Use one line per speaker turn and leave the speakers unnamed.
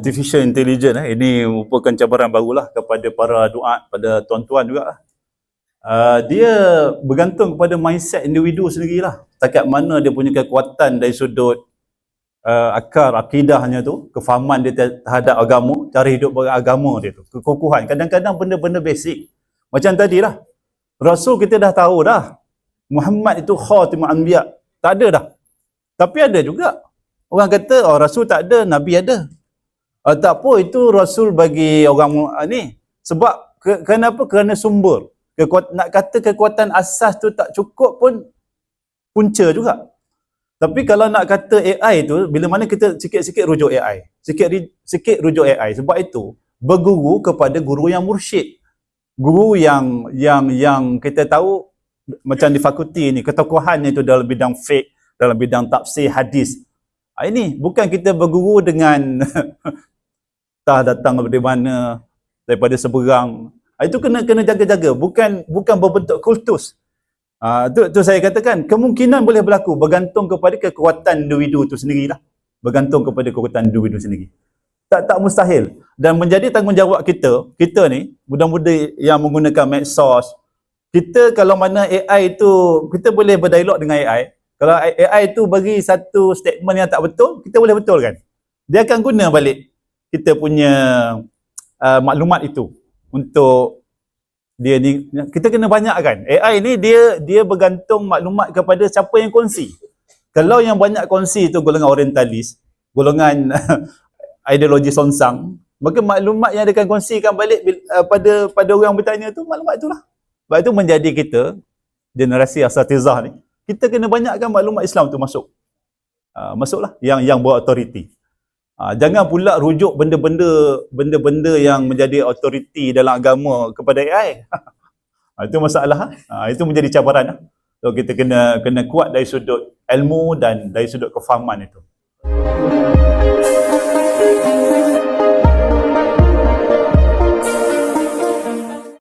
Artificial intelligence ini merupakan cabaran barulah kepada para duat, pada tuan-tuan juga. Dia bergantung kepada mindset individu sendirilah. Setakat mana dia punya kekuatan dari sudut akar akidahnya tu, kefahaman dia terhadap agama, cara hidup beragama dia tu, kekukuhan. Kadang-kadang benda-benda basic. Macam tadilah. Rasul kita dah tahu dah. Muhammad itu khatimul anbiya. Tak ada dah. Tapi ada juga. Orang kata, oh Rasul tak ada, Nabi ada. Tak apa, itu Rasul bagi orang ni. Sebab, kenapa? Kerana sumber. Nak kata kekuatan asas tu tak cukup pun punca juga. Tapi kalau nak kata AI tu, bila mana kita sikit-sikit rujuk AI. Sikit rujuk AI. Sebab itu, berguru kepada guru yang mursyid. Guru yang kita tahu, macam di fakulti ni, ketokohannya itu dalam bidang fiqh, dalam bidang tafsir, hadis. Ini bukan kita berguru dengan tah datang daripada mana, daripada seberang. Itu kena jaga-jaga, bukan berbentuk kultus. Tu saya katakan, kemungkinan boleh berlaku bergantung kepada kekuatan individu itu sendirilah. Bergantung kepada kekuatan individu sendiri. Tak mustahil. Dan menjadi tanggungjawab kita ni, muda-muda yang menggunakan medsos, kita kalau mana AI itu, kita boleh berdialog dengan AI. Kalau AI itu bagi satu statement yang tak betul, kita boleh betulkan. Dia akan guna balik kita punya maklumat itu untuk dia ni. Kita kena banyakkan. AI ni dia bergantung maklumat kepada siapa yang kongsi. Kalau yang banyak kongsi itu golongan orientalis, golongan ideologi songsang, maka maklumat yang dia akan kongsikan balik pada orang bertanya tu, maklumat itulah. Sebab itu menjadi kita, generasi asatizah ni, kita kena banyakkan maklumat Islam tu masuk. Masuklah yang berautoriti. Jangan pula rujuk benda-benda yang menjadi autoriti dalam agama kepada AI. Itu masalah. Itu menjadi cabaran. So kita kena kuat dari sudut ilmu dan dari sudut kefahaman itu.